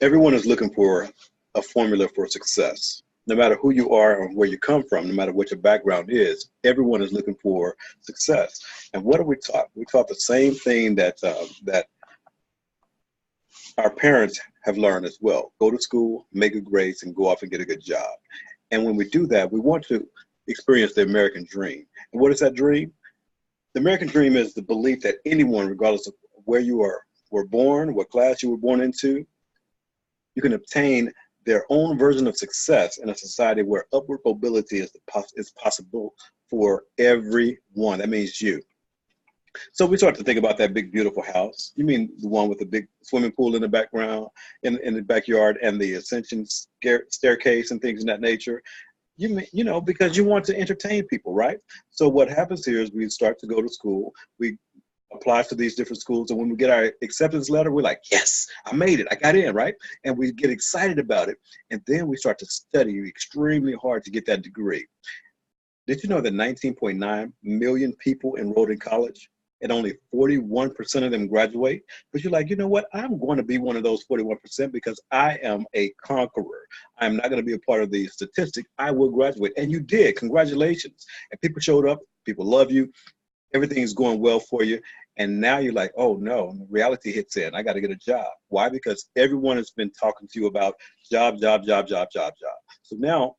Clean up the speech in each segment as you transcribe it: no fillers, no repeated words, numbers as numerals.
Everyone is looking for a formula for success. No matter who you are or where you come from, no matter what your background is, everyone is looking for success. And what are we taught? We taught the same thing that our parents have learned as well. Go to school, make good grades, and go off and get a good job. And when we do that, we want to experience the American dream. And what is that dream? The American dream is the belief that anyone, regardless of where you were born, what class you were born into, you can obtain their own version of success in a society where upward mobility is possible for everyone. That means you. So we start to think about that big, beautiful house. You mean the one with the big swimming pool in the background, in the backyard, and the ascension staircase and things of that nature. You know, because you want to entertain people, right? So what happens here is we start to go to school. We apply to these different schools, and when we get our acceptance letter, we're like, yes, I made it, I got in, right? And we get excited about it, and then we start to study extremely hard to get that degree. Did you know that 19.9 million people enrolled in college and only 41% of them graduate? But you're like, you know what? I'm going to be one of those 41% because I am a conqueror. I'm not going to be a part of the statistic. I will graduate. And you did. Congratulations. And people showed up. People love you. Everything is going well for you. And now you're like, oh no, reality hits in. I got to get a job. Why? Because everyone has been talking to you about job, job, job, job, job, job. So now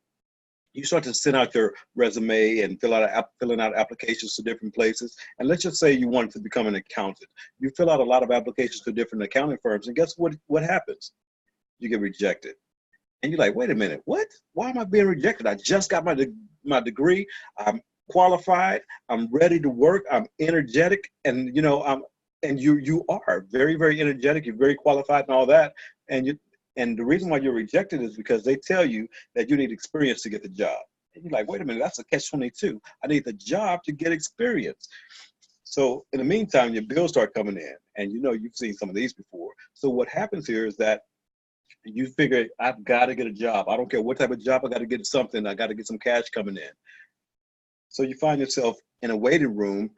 you start to send out your resume and filling out applications to different places. And let's just say you wanted to become an accountant. You fill out a lot of applications to different accounting firms, and guess what happens? You get rejected. And you're like, wait a minute, what? Why am I being rejected? I just got my degree. I'm qualified. I'm ready to work. I'm energetic, and you are very, very energetic. You're very qualified and all that, and the reason why you're rejected is because they tell you that you need experience to get the job. And you're like, wait a minute, that's a catch-22. I need the job to get experience. So in the meantime, your bills start coming in, and you've seen some of these before. So what happens here is that you figure, I've got to get a job. I don't care what type of job, I got to get something. I got to get some cash coming in. So you find yourself in a waiting room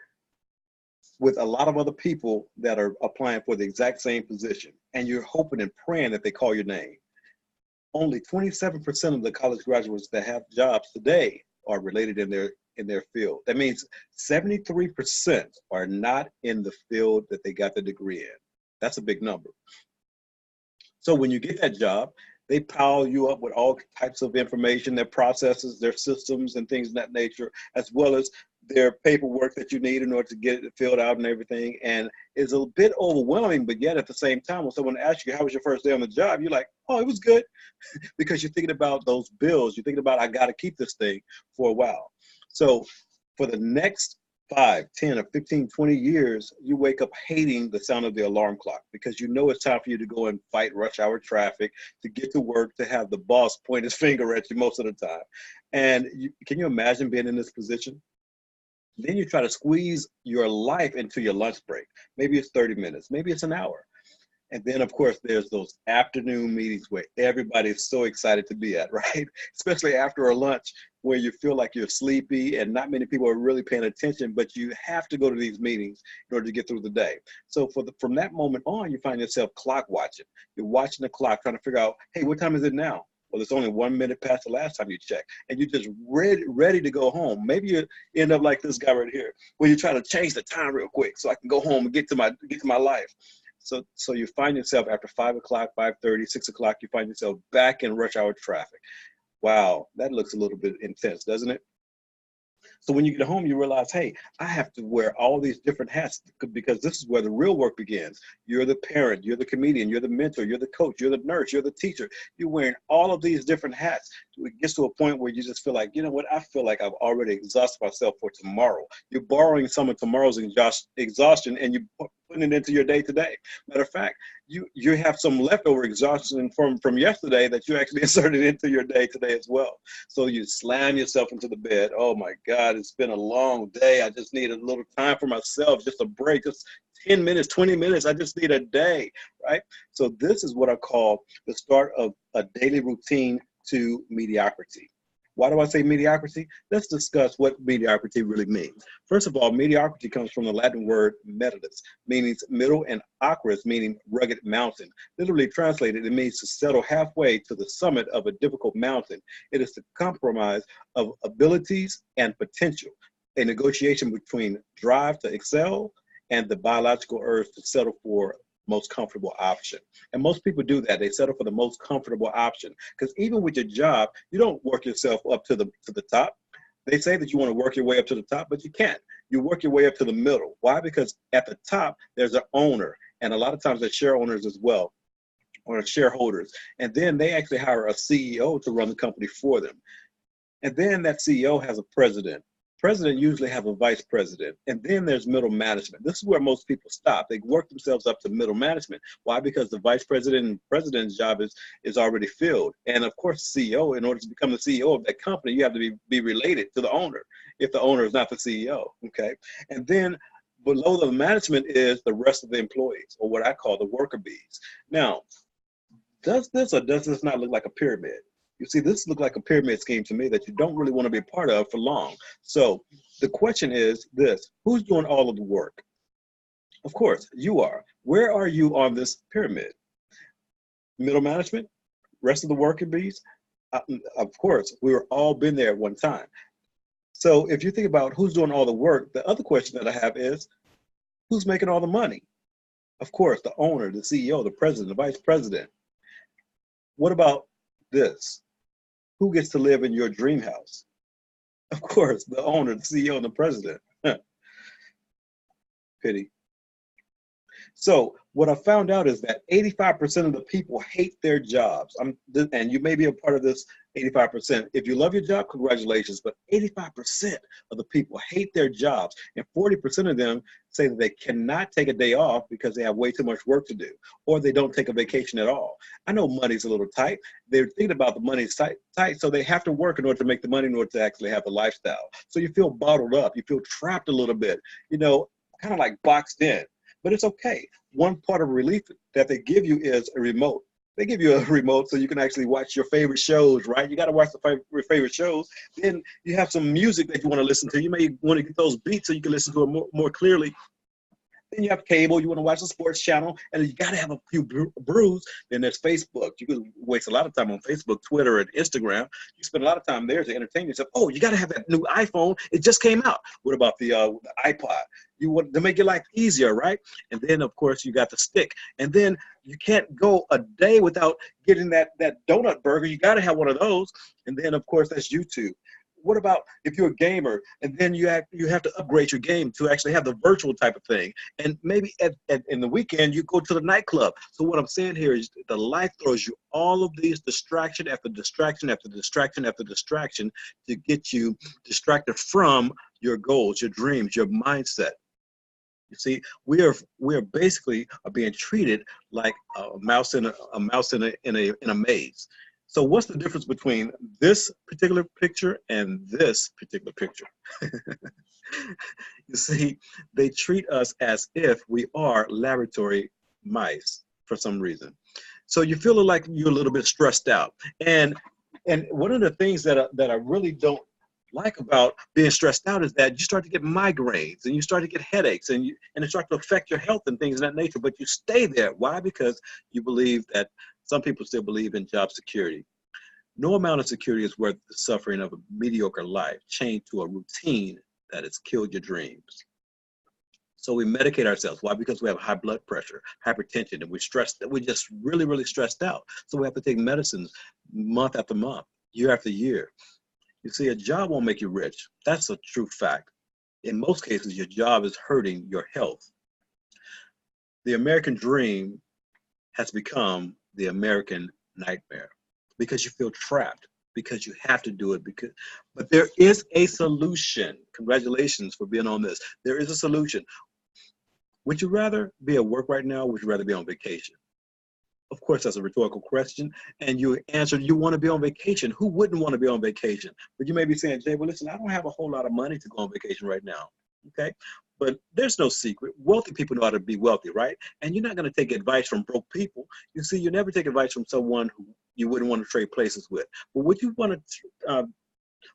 with a lot of other people that are applying for the exact same position, and you're hoping and praying that they call your name. Only 27% of the college graduates that have jobs today are related in their field. That means 73% are not in the field that they got the degree in. That's a big number. So when you get that job, they pile you up with all types of information, their processes, their systems, and things of that nature, as well as their paperwork that you need in order to get it filled out and everything. And it's a bit overwhelming, but yet at the same time, when someone asks you, how was your first day on the job? You're like, oh, it was good. Because you're thinking about those bills. You're thinking about, I got to keep this thing for a while. So for the next 5, 10, or 15, 20 years, you wake up hating the sound of the alarm clock because you know it's time for you to go and fight rush hour traffic, to get to work, to have the boss point his finger at you most of the time. And can you imagine being in this position? Then you try to squeeze your life into your lunch break. Maybe it's 30 minutes, maybe it's an hour. And then, of course, there's those afternoon meetings where everybody is so excited to be at, right? Especially after a lunch where you feel like you're sleepy and not many people are really paying attention, but you have to go to these meetings in order to get through the day. So from that moment on, you find yourself clock watching. You're watching the clock, trying to figure out, hey, what time is it now? Well, it's only 1 minute past the last time you checked, and you're just ready to go home. Maybe you end up like this guy right here, where you try to change the time real quick so I can go home and get to my life. So you find yourself after 5 o'clock, 5:30, 6 o'clock, you find yourself back in rush hour traffic. Wow, that looks a little bit intense, doesn't it? So when you get home, you realize, hey, I have to wear all these different hats because this is where the real work begins. You're the parent, you're the comedian, you're the mentor, you're the coach, you're the nurse, you're the teacher. You're wearing all of these different hats. It gets to a point where you just feel like, you know what, I feel like I've already exhausted myself for tomorrow. You're borrowing some of tomorrow's exhaustion and you're putting it into your day today. Matter of fact, you have some leftover exhaustion from yesterday that you actually inserted into your day today as well. So you slam yourself into the bed. Oh my God, it's been a long day. I just need a little time for myself, just a break, just 10 minutes, 20 minutes. I just need a day, right? So this is what I call the start of a daily routine to mediocrity. Why do I say mediocrity? Let's discuss what mediocrity really means. First of all, mediocrity comes from the Latin word medilis, meaning middle, and acris, meaning rugged mountain. Literally translated, it means to settle halfway to the summit of a difficult mountain. It is the compromise of abilities and potential, a negotiation between drive to excel and the biological urge to settle for most comfortable option. And most people do that. They settle for the most comfortable option. Because even with your job, you don't work yourself up to the top. They say that you want to work your way up to the top, but you can't. You work your way up to the middle. Why? Because at the top, there's an owner. And a lot of times there's share owners as well, or shareholders. And then they actually hire a CEO to run the company for them. And then that CEO has a president. President usually have a vice president, and then there's middle management. This is where most people stop. They work themselves up to middle management. Why? Because the vice president and president's job is already filled. And of course, the CEO, in order to become the CEO of that company, you have to be related to the owner, if the owner is not the CEO, okay? And then below the management is the rest of the employees, or what I call the worker bees. Now, does this or does this not look like a pyramid? You see, this looks like a pyramid scheme to me that you don't really want to be a part of for long. So the question is this: who's doing all of the work? Of course, you are. Where are you on this pyramid? Middle management? Rest of the worker bees? Of course, we were all been there at one time. So if you think about who's doing all the work, the other question that I have is, who's making all the money? Of course, the owner, the CEO, the president, the vice president. What about this? Who gets to live in your dream house? Of course, the owner, the CEO, and the president. Pity. So what I found out is that 85% of the people hate their jobs. And you may be a part of this 85%. If you love your job, congratulations. But 85% of the people hate their jobs. And 40% of them say that they cannot take a day off because they have way too much work to do, or they don't take a vacation at all. I know money's a little tight. They're thinking about the money's tight, so they have to work in order to make the money in order to actually have the lifestyle. So you feel bottled up. You feel trapped a little bit, you know, kind of like boxed in. But it's okay. One part of relief that they give you is a remote. They give you a remote so you can actually watch your favorite shows, right? You got to watch your favorite shows. Then you have some music that you want to listen to. You may want to get those beats so you can listen to it more clearly. Then you have cable, you want to watch the sports channel, and you got to have a few brews. Then there's Facebook. You can waste a lot of time on Facebook, Twitter, and Instagram. You spend a lot of time there to entertain yourself. Oh, you got to have that new iPhone. It just came out. What about the iPod? You want to make your life easier, right? And then, of course, you got the stick. And then you can't go a day without getting that donut burger. You got to have one of those. And then, of course, that's YouTube. What about if you're a gamer and then you have to upgrade your game to actually have the virtual type of thing? And maybe in the weekend, you go to the nightclub. So what I'm saying here is the life throws you all of these distraction after distraction after distraction after distraction to get you distracted from your goals, your dreams, your mindset. You see, we are basically being treated like a mouse in a maze. So what's the difference between this particular picture and this particular picture? You see, they treat us as if we are laboratory mice for some reason. So you feel like you're a little bit stressed out. And one of the things that I really don't like about being stressed out is that you start to get migraines and you start to get headaches and it starts to affect your health and things of that nature, but you stay there. Why? Because you believe that some people still believe in job security. No amount of security is worth the suffering of a mediocre life chained to a routine that has killed your dreams. So we medicate ourselves. Why? Because we have high blood pressure, hypertension, and we're stressed. We're just really, really stressed out. So we have to take medicines month after month, year after year. You see, a job won't make you rich. That's a true fact. In most cases, your job is hurting your health. The American dream has become the American nightmare because you feel trapped, because you have to do it. But there is a solution. Congratulations for being on this. There is a solution. Would you rather be at work right now, or would you rather be on vacation? Of course, that's a rhetorical question. And you answered, you want to be on vacation. Who wouldn't want to be on vacation? But you may be saying, Jay, well, listen, I don't have a whole lot of money to go on vacation right now. Okay? But there's no secret. Wealthy people know how to be wealthy, right? And you're not going to take advice from broke people. You see, you never take advice from someone who you wouldn't want to trade places with. But would you want to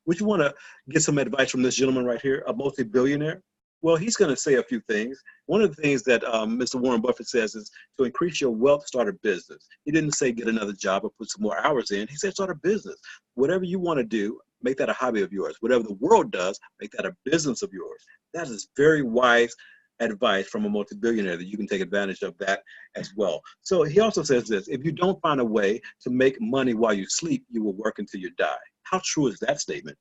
Would you want to get some advice from this gentleman right here, a multi-billionaire? Well, he's going to say a few things. One of the things that Mr. Warren Buffett says is to increase your wealth, start a business. He didn't say get another job or put some more hours in. He said start a business. Whatever you want to do, make that a hobby of yours. Whatever the world does, make that a business of yours. That is very wise advice from a multi-billionaire that you can take advantage of that as well. So he also says this: if you don't find a way to make money while you sleep, you will work until you die. How true is that statement?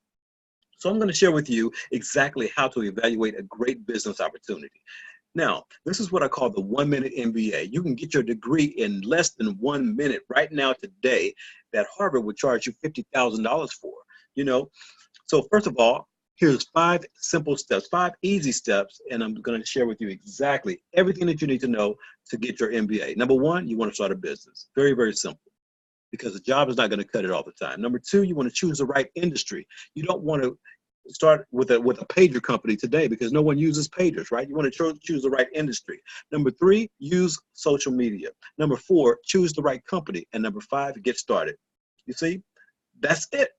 So I'm going to share with you exactly how to evaluate a great business opportunity. Now, this is what I call the 1 minute MBA. You can get your degree in less than 1 minute right now today that Harvard would charge you $50,000 for. You know, so first of all, here's 5 simple steps, 5 easy steps, and I'm going to share with you exactly everything that you need to know to get your MBA. Number 1, you want to start a business. Very, very simple, because the job is not going to cut it all the time. Number 2, you want to choose the right industry. You don't want to start with a pager company today because no one uses pagers, right? You want to choose the right industry. Number 3, use social media. Number 4, choose the right company. And number 5, get started. You see, that's it.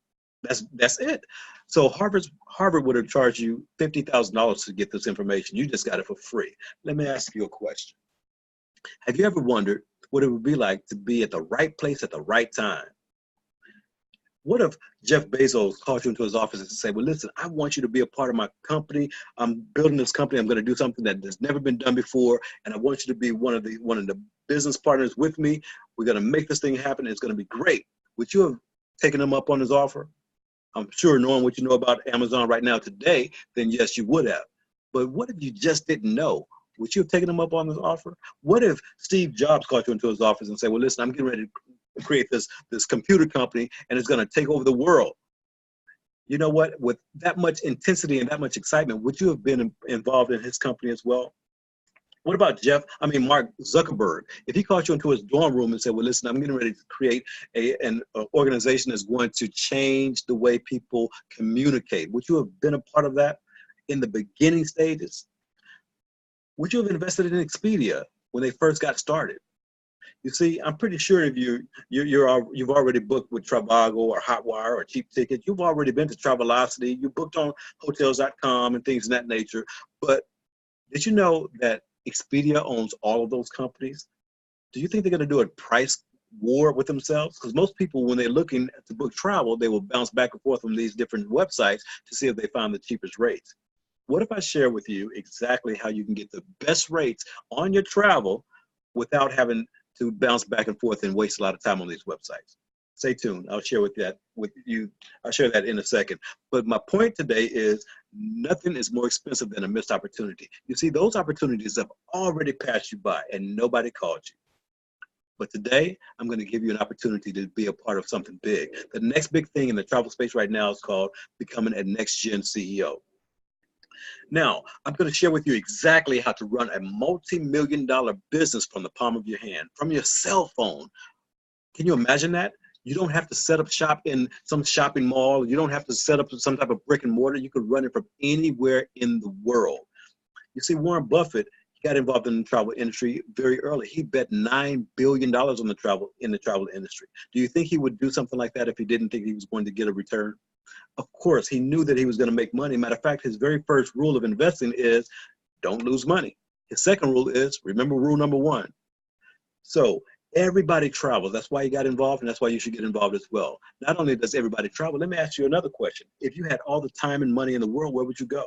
That's it. So Harvard would have charged you $50,000 to get this information. You just got it for free. Let me ask you a question. Have you ever wondered what it would be like to be at the right place at the right time? What if Jeff Bezos called you into his office and said, well, listen, I want you to be a part of my company. I'm building this company. I'm going to do something that has never been done before. And I want you to be one of the business partners with me. We're going to make this thing happen. It's going to be great. Would you have taken him up on his offer? I'm sure, knowing what you know about Amazon right now today, then yes, you would have. But what if you just didn't know? Would you have taken him up on this offer? What if Steve Jobs called you into his office and said, well, listen, I'm getting ready to create this computer company and it's going to take over the world? You know what? With that much intensity and that much excitement, would you have been involved in his company as well? What about Mark Zuckerberg? If he called you into his dorm room and said, well, listen, I'm getting ready to create an organization that's going to change the way people communicate, would you have been a part of that in the beginning stages? Would you have invested in Expedia when they first got started? You see, I'm pretty sure if you've already booked with Trivago or Hotwire or Cheap Ticket, you've already been to Travelocity, you booked on Hotels.com and things of that nature. But did you know that Expedia owns all of those companies? Do you think they're going to do a price war with themselves? Because most people, when they're looking to book travel, they will bounce back and forth from these different websites to see if they find the cheapest rates. What if I share with you exactly how you can get the best rates on your travel without having to bounce back and forth and waste a lot of time on these websites? Stay tuned. I'll share I'll share that in a second. But my point today is nothing is more expensive than a missed opportunity. You see, those opportunities have already passed you by and nobody called you. But today, I'm going to give you an opportunity to be a part of something big. The next big thing in the travel space right now is called becoming a next-gen CEO. Now, I'm going to share with you exactly how to run a multi-million-dollar business from the palm of your hand, from your cell phone. Can you imagine that? You don't have to set up shop in some shopping mall. You don't have to set up some type of brick and mortar. You could run it from anywhere in the world. You see, Warren Buffett got involved in the travel industry very early. He bet $9 billion on the travel industry. Do you think he would do something like that if he didn't think he was going to get a return? Of course, he knew that he was going to make money. Matter of fact, his very first rule of investing is don't lose money. His second rule is, remember rule number 1. So everybody travels. That's why he got involved, and that's why you should get involved as well. Not only does everybody travel, let me ask you another question. If you had all the time and money in the world, where would you go?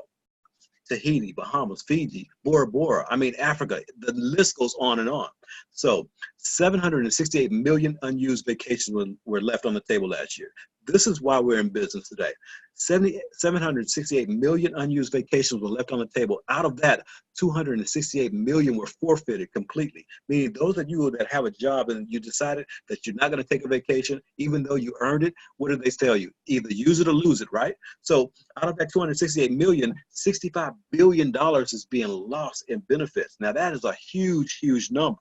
Tahiti, Bahamas, Fiji, Bora Bora, Africa, the list goes on and on. So 768 million unused vacations were left on the table last year. This is why we're in business today. 768 million unused vacations were left on the table. Out of that, 268 million were forfeited completely. Meaning those of you that have a job and you decided that you're not going to take a vacation, even though you earned it, what did they tell you? Either use it or lose it, right? So out of that 268 million, $65 billion is being lost in benefits. Now that is a huge, huge number.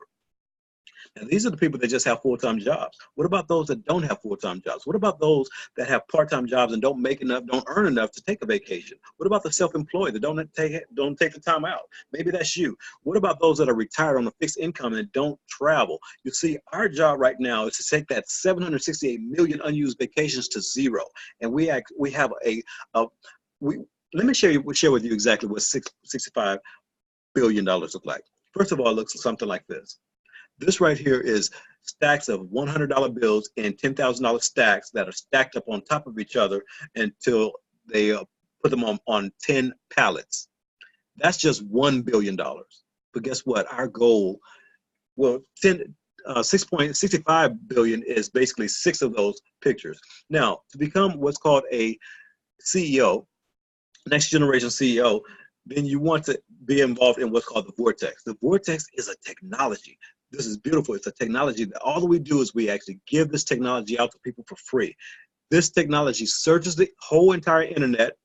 Now, these are the people that just have full-time jobs. What about those that don't have full-time jobs? What about those that have part-time jobs and don't make enough, don't earn enough to take a vacation? What about the self-employed that don't take the time out? Maybe that's you. What about those that are retired on a fixed income and don't travel? You see, our job right now is to take that 768 million unused vacations to zero. And we have let me share with you exactly what $65 billion look like. First of all, it looks something like this. This right here is stacks of $100 bills and $10,000 stacks that are stacked up on top of each other until they put them on 10 pallets. That's just $1 billion. But guess what? Our goal, well, 6.65 billion is basically 6 of those pictures. Now, to become what's called a CEO, next generation CEO, then you want to be involved in what's called the vortex. The vortex is a technology. This is beautiful. It's a technology that all we do is we actually give this technology out to people for free. This technology searches the whole entire internet.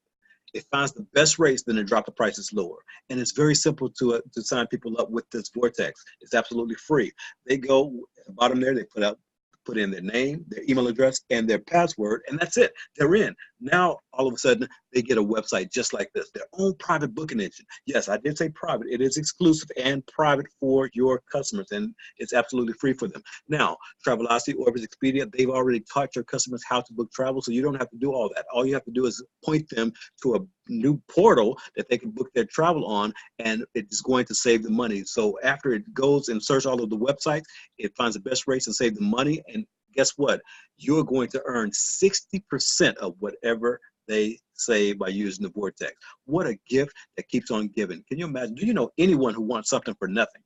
It finds the best rates, then it drops the prices lower. And it's very simple to sign people up with this vortex. It's absolutely free. They go at the bottom there, they put in their name, their email address, and their password, and that's it. They're in. Now, all of a sudden, they get a website just like this, their own private booking engine. Yes, I did say private. It is exclusive and private for your customers, and it's absolutely free for them. Now, Travelocity, Orbis, Expedia, they've already taught your customers how to book travel, so you don't have to do all that. All you have to do is point them to a new portal that they can book their travel on, and it's going to save the money. So after it goes and search all of the websites, it finds the best rates and save the money. And guess what? You're going to earn 60% of whatever they save by using the vortex. What a gift that keeps on giving. Can you imagine? Do you know anyone who wants something for nothing?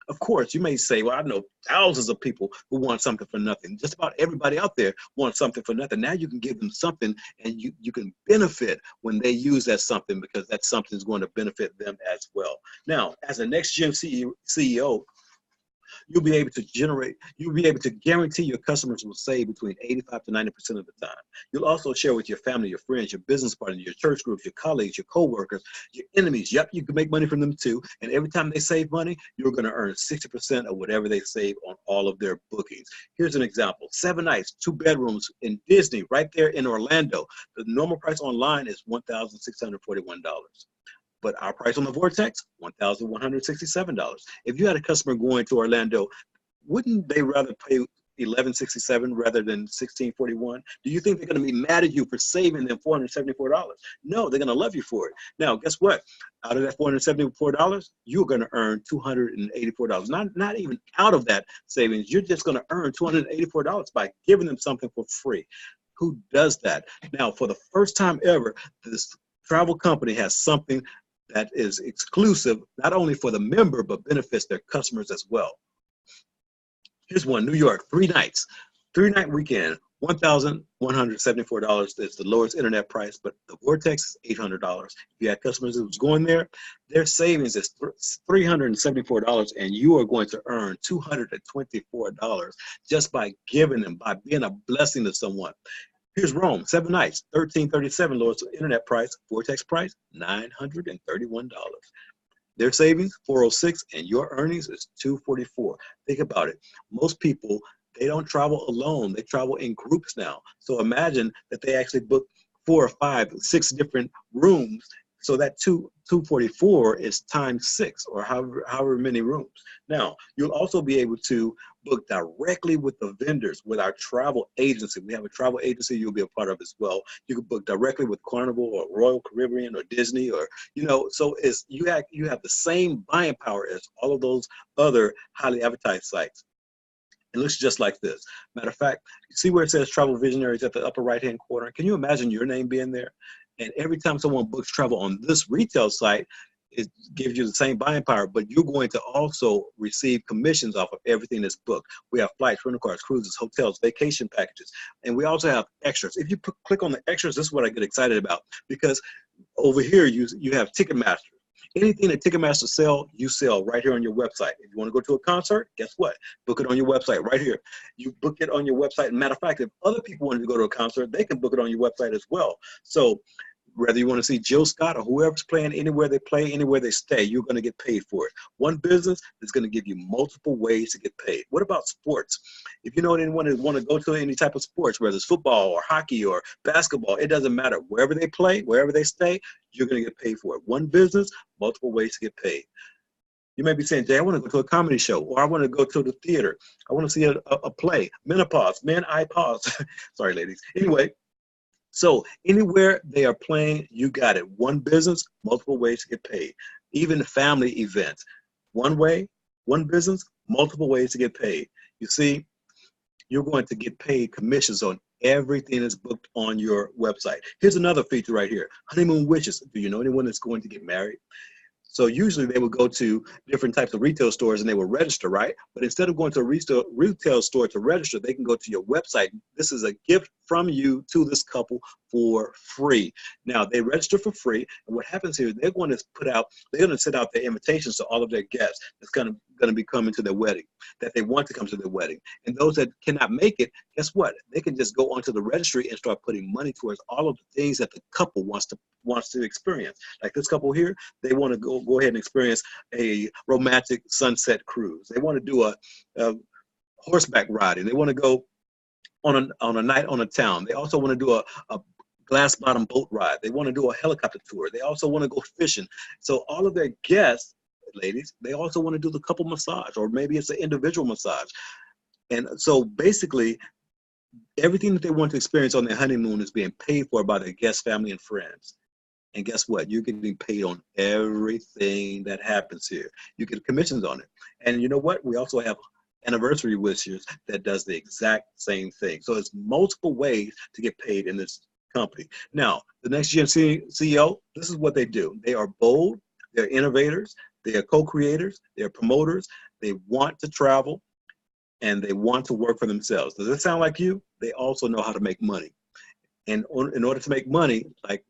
Of course, you may say, well, I know thousands of people who want something for nothing. Just about everybody out there wants something for nothing. Now you can give them something, and you can benefit when they use that something, because that something is going to benefit them as well. Now, as a next gen CEO, you'll be able to guarantee your customers will save between 85 to 90% of the time. You'll also share with your family, your friends, your business partners, your church groups, your colleagues, your coworkers, your enemies. Yep, you can make money from them too. And every time they save money, you're going to earn 60% of whatever they save on all of their bookings. Here's an example. 7 nights, 2 bedrooms in Disney, right there in Orlando. The normal price online is $1,641. But our price on the vortex, $1,167. If you had a customer going to Orlando, wouldn't they rather pay $1,167 rather than $1,641? Do you think they're going to be mad at you for saving them $474? No, they're going to love you for it. Now, guess what? Out of that $474, you're going to earn $284. Not even out of that savings, you're just going to earn $284 by giving them something for free. Who does that? Now, for the first time ever, this travel company has something that is exclusive, not only for the member, but benefits their customers as well. Here's one, New York, 3 nights, 3-night weekend, $1,174 is the lowest internet price, but the vortex is $800. If you had customers who was going there, their savings is $374, and you are going to earn $224 just by giving them, by being a blessing to someone. Here's Rome, 7 nights, $1,337 lowest internet price, vortex price, $931. Their savings, $406, and your earnings is $244. Think about it. Most people, they don't travel alone. They travel in groups now. So imagine that they actually book 4 or 5, 6 different rooms. So that $244 is times 6, or however many rooms. Now, you'll also be able to book directly with the vendors, with our travel agency. We have a travel agency you'll be a part of as well. You can book directly with Carnival or Royal Caribbean or Disney, or, so you have the same buying power as all of those other highly advertised sites. It looks just like this. Matter of fact, you see where it says Travel Visionaries at the upper right-hand corner? Can you imagine your name being there? And every time someone books travel on this retail site, it gives you the same buying power, but you're going to also receive commissions off of everything that's booked. We have flights, rental cars, cruises, hotels, vacation packages, and we also have extras. If you click on the extras, this is what I get excited about, because over here you have Ticketmaster. Anything that Ticketmaster sell, you sell right here on your website. If you want to go to a concert, guess what? Book it on your website right here. You book it on your website. Matter of fact, if other people want to go to a concert, they can book it on your website as well. So Whether you want to see Jill Scott or whoever's playing, anywhere they play, anywhere they stay, you're going to get paid for it. One business is going to give you multiple ways to get paid. What about sports? If you know anyone that want to go to any type of sports, whether it's football or hockey or basketball, it doesn't matter. Wherever they play, wherever they stay, you're going to get paid for it. One business, multiple ways to get paid. You may be saying, Jay, I want to go to a comedy show, or I want to go to the theater. I want to see a play. Menopause, men, I pause. Sorry, ladies. Anyway, so anywhere they are playing, you got it. One business, multiple ways to get paid. Even family events. One way, one business, multiple ways to get paid. You see, you're going to get paid commissions on everything that's booked on your website. Here's another feature right here. Honeymoon wishes. Do you know anyone that's going to get married? So usually they would go to different types of retail stores and they will register, right? But instead of going to a retail store to register, they can go to your website. This is a gift from you to this couple for free. Now they register for free, and what happens here, they're going to send out their invitations to all of their guests that's going to be coming to their wedding, that they want to come to their wedding. And those that cannot make it, guess what? They can just go onto the registry and start putting money towards all of the things that the couple wants to experience. Like this couple here, they want to go ahead and experience a romantic sunset cruise. They want to do a horseback riding. They want to go on a night on a town. They also want to do a glass bottom boat ride. They want to do a helicopter tour. They also want to go fishing. So all of their guests, ladies, they also want to do the couple massage, or maybe it's an individual massage. And so basically, everything that they want to experience on their honeymoon is being paid for by their guests, family, and friends. And guess what? You're getting paid on everything that happens here. You get commissions on it. And you know what? We also have anniversary wishers that does the exact same thing. So it's multiple ways to get paid in this company. Now, the next gen CEO, this is what they do. They are bold. They're innovators. They are co-creators. They're promoters. They want to travel, and they want to work for themselves. Does it sound like you? They also know how to make money. And in order to make money, like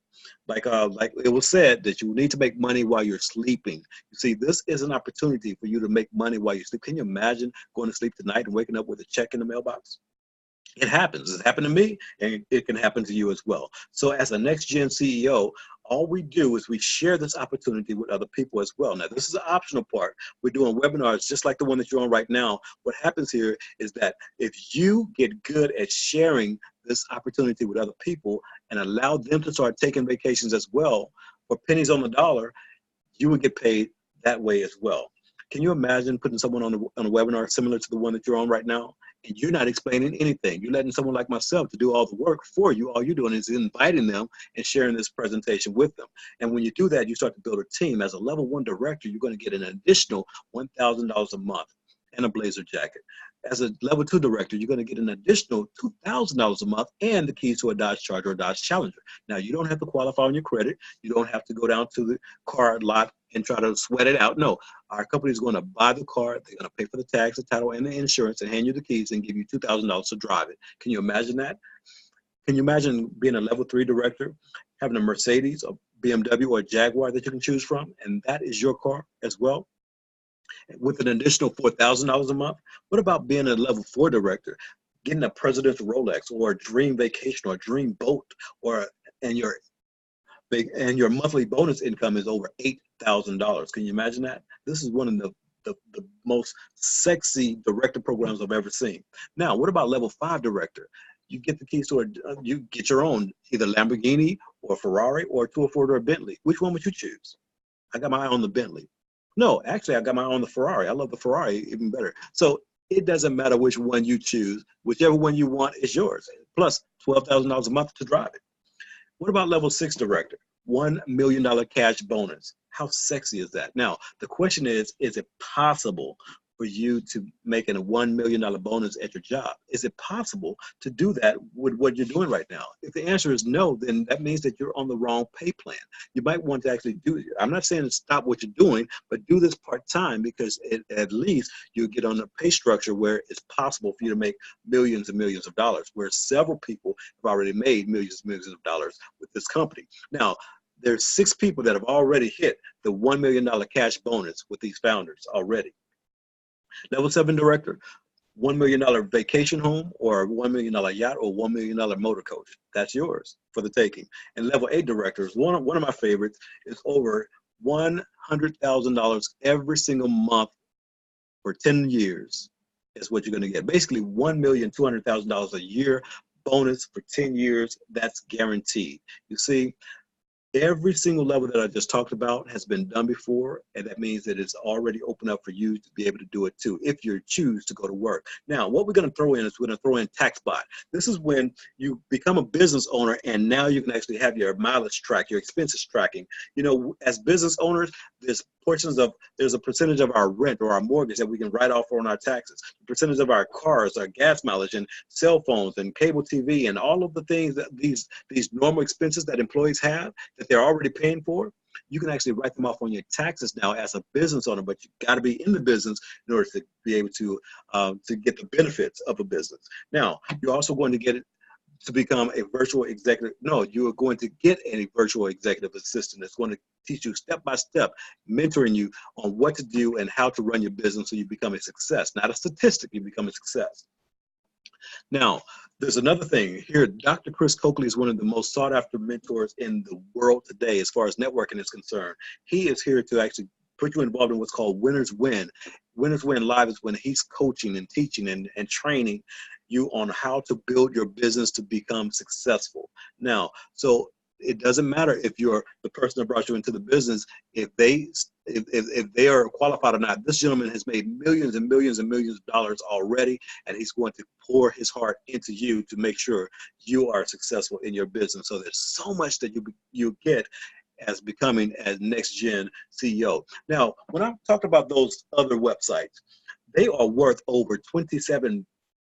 it was said, that you need to make money while you're sleeping. You see, this is an opportunity for you to make money while you sleep. Can you imagine going to sleep tonight and waking up with a check in the mailbox? It happens. It's happened to me, and it can happen to you as well. So as a next gen CEO, all we do is we share this opportunity with other people as well. Now, this is the optional part. We're doing webinars just like the one that you're on right now. What happens here is that if you get good at sharing this opportunity with other people and allow them to start taking vacations as well for pennies on the dollar, you would get paid that way as well. Can you imagine putting someone on a webinar similar to the one that you're on right now, and you're not explaining anything? You're letting someone like myself to do all the work for you. All you're doing is inviting them and sharing this presentation with them. And when you do that, you start to build a team. As a level 1 director, you're going to get an additional $1,000 a month and a blazer jacket. As a level 2 director, you're going to get an additional $2,000 a month and the keys to a Dodge Charger or Dodge Challenger. Now, you don't have to qualify on your credit. You don't have to go down to the car lot and try to sweat it out. No, our company is going to buy the car. They're going to pay for the tax, the title, and the insurance, and hand you the keys and give you $2,000 to drive it. Can you imagine that? Can you imagine being a level 3 director, having a Mercedes, a BMW, or a Jaguar that you can choose from, and that is your car as well, with an additional $4,000 a month? What about being a level 4 director, getting a presidential Rolex, or a dream vacation, or a dream boat, and your monthly bonus income is over $8,000? Can you imagine that? This is one of the most sexy director programs I've ever seen. Now, what about level 5 director? You get the keys to you get your own, either Lamborghini or Ferrari or a 2 or 4-door Bentley. Which one would you choose? I got my eye on the Bentley. No, actually, I got my eye on the Ferrari. I love the Ferrari even better. So it doesn't matter which one you choose. Whichever one you want is yours, plus $12,000 a month to drive it. What about level 6 director? $1 million cash bonus. How sexy is that? Now, the question is it possible for you to make a $1 million bonus at your job? Is it possible to do that with what you're doing right now? If the answer is no, then that means that you're on the wrong pay plan. You might want to actually do it. I'm not saying to stop what you're doing, but do this part-time, because at least you get on a pay structure where it's possible for you to make millions and millions of dollars, where several people have already made millions and millions of dollars with this company. Now, there's 6 people that have already hit the $1 million cash bonus with these founders already. Level 7 director, $1 million vacation home or a $1 million yacht or $1 million motor coach. That's yours for the taking. And level 8 directors, one of my favorites is over $100,000 every single month for 10 years is what you're going to get. Basically $1,200,000 a year bonus for 10 years. That's guaranteed. You see, every single level that I just talked about has been done before, and that means that it's already open up for you to be able to do it too, if you choose to go to work. Now, what we're going to throw in is we're going to throw in TaxBot. This is when you become a business owner, and now you can actually have your mileage track, your expenses tracking. You know, as business owners, there's a percentage of our rent or our mortgage that we can write off on our taxes, the percentage of our cars, our gas mileage, and cell phones, and cable TV, and all of the things that these normal expenses that employees have that they're already paying for. You can actually write them off on your taxes now as a business owner, but you got to be in the business in order to be able to get the benefits of a business. Now, you're also going to get it to become a virtual executive. No, you are going to get a virtual executive assistant that's going to teach you step by step, mentoring you on what to do and how to run your business so you become a success. Not a statistic, you become a success. Now, there's another thing here. Dr. Chris Coakley is one of the most sought after mentors in the world today as far as networking is concerned. He is here to actually put you involved in what's called Winners Win. Winners Win Live is when he's coaching and teaching and training you on how to build your business to become successful. Now, so it doesn't matter if you're the person that brought you into the business, if they are qualified or not. This gentleman has made millions and millions and millions of dollars already, and he's going to pour his heart into you to make sure you are successful in your business. So there's so much that you get as becoming a next gen CEO. Now, when I talked about those other websites, they are worth over $27,000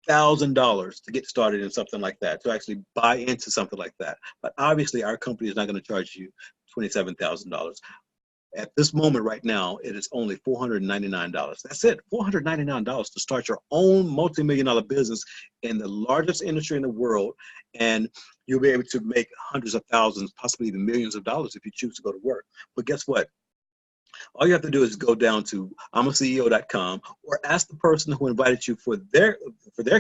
to get started in something like that, to actually buy into something like that. But obviously our company is not going to charge you $27,000. At this moment right now, it is only $499. That's it, $499 to start your own multi-million-dollar business in the largest industry in the world, and you'll be able to make hundreds of thousands, possibly even millions of dollars if you choose to go to work. But guess what? All you have to do is go down to imaceo.com or ask the person who invited you for their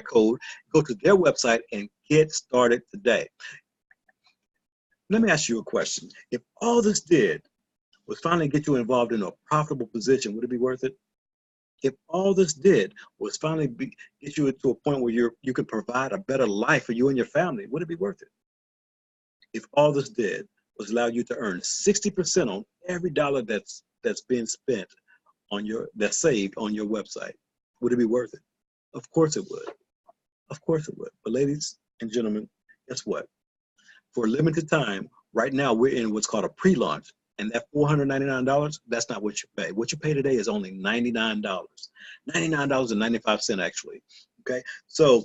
code, go to their website and get started today. Let me ask you a question. If all this did was finally get you involved in a profitable position, would it be worth it? If all this did was finally get you to a point where you can provide a better life for you and your family, would it be worth it? If all this did was allow you to earn 60% on every dollar that's being spent on that's saved on your website, would it be worth it? Of course it would. Of course it would. But ladies and gentlemen, guess what? For a limited time, right now we're in what's called a pre-launch. And that $499, that's not what you pay. What you pay today is only $99. $99.95 actually. Okay. So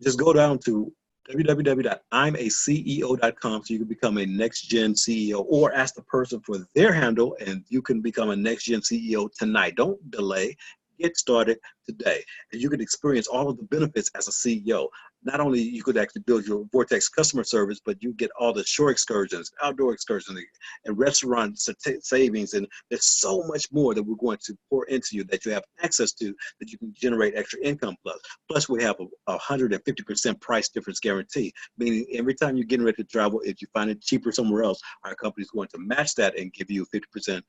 just go down to www.imaceo.com so you can become a next gen CEO, or ask the person for their handle and you can become a next gen CEO tonight. Don't delay. Get started today, and you can experience all of the benefits as a CEO. Not only you could actually build your Vortex customer service, but you get all the shore excursions, outdoor excursions, and restaurant savings, and there's so much more that we're going to pour into you that you have access to, that you can generate extra income plus. Plus, we have a 150% price difference guarantee, meaning every time you're getting ready to travel, if you find it cheaper somewhere else, our company is going to match that and give you 50%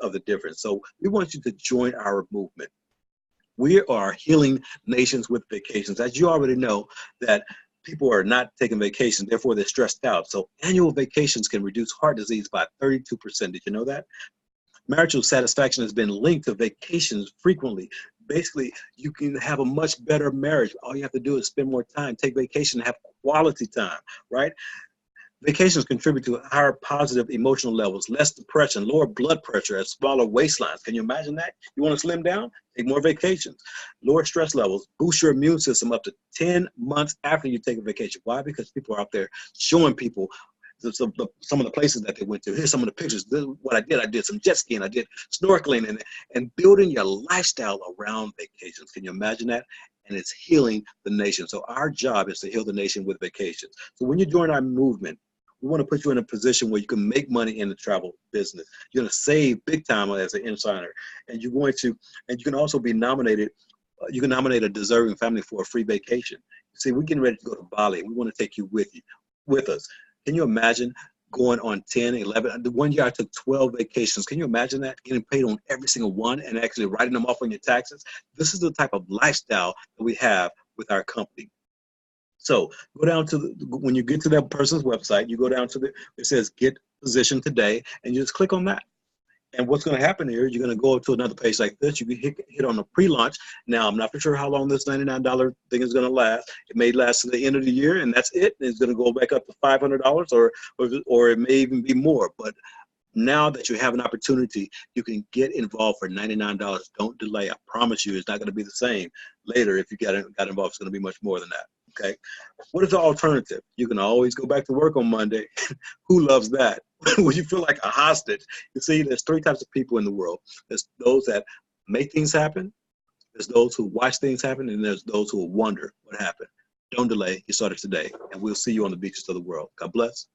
of the difference. So we want you to join our movement. We are healing nations with vacations. As you already know, that people are not taking vacations, therefore they're stressed out. So annual vacations can reduce heart disease by 32%. Did you know that? Marital satisfaction has been linked to vacations frequently. Basically, you can have a much better marriage. All you have to do is spend more time, take vacation, and have quality time, right? Vacations contribute to higher positive emotional levels, less depression, lower blood pressure, and smaller waistlines. Can you imagine that? You want to slim down? Take more vacations. Lower stress levels, boost your immune system up to 10 months after you take a vacation. Why? Because people are out there showing people some of the places that they went to. Here's some of the pictures. This is what I did. I did some jet skiing. I did snorkeling, and building your lifestyle around vacations. Can you imagine that? And it's healing the nation. So our job is to heal the nation with vacations. So when you join our movement, we want to put you in a position where you can make money in the travel business. You're going to save big time as an insider, and you can also be nominated You can nominate a deserving family for a free vacation. See, we're getting ready to go to Bali. We want to take you with us. Can you imagine going on 10, 11? The one year I took 12 vacations. Can you imagine that? Getting paid on every single one and actually writing them off on your taxes. This is the type of lifestyle that we have with our company. So go down to when you get to that person's website, you go down to it says get position today, and you just click on that. And what's going to happen here, you're going to go to another page like this. You can hit on the pre-launch. Now, I'm not for sure how long this $99 thing is going to last. It may last to the end of the year, and that's it. And it's going to go back up to $500, or it may even be more. But now that you have an opportunity, you can get involved for $99. Don't delay. I promise you, it's not going to be the same later. If you got involved, it's going to be much more than that. Okay. What is the alternative? You can always go back to work on Monday. Who loves that? When you feel like a hostage. You see, there's three types of people in the world. There's those that make things happen. There's those who watch things happen, and there's those who will wonder what happened. Don't delay. You started today, and we'll see you on the beaches of the world. God bless.